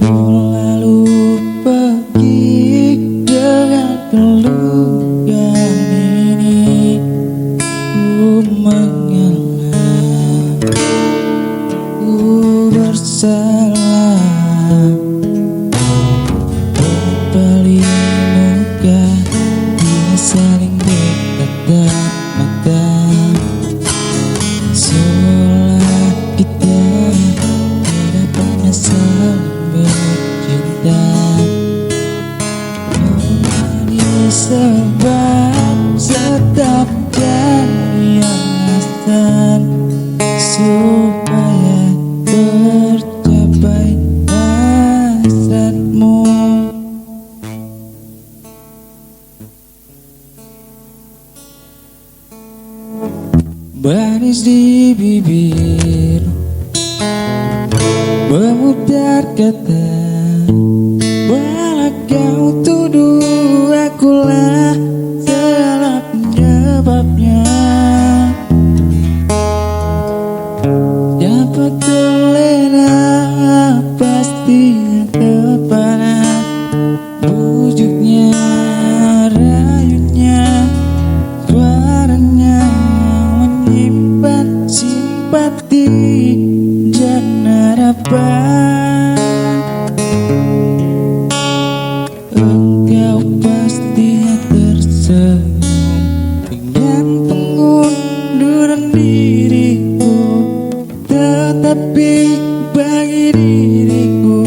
lalu pergi dengan keluhan ini. Ku mengalah, ku bersalah, berbalik muka, kita saling bertatap mata, seolah kita tidak pernah saling bercinta. Menjadi sebab tetap jadi alasan supaya tercapai hasratmu. Manis di bibir, memutar kata, malah kau tuduh akulah salah penyebabnya. Dapat terlena pastinya terpana, bujuknya, rayunya, suaranya menyimpan simpati dan harapan. Engkau pastinya tersenyum dengan pengunduran diriku, tetapi bagi diriku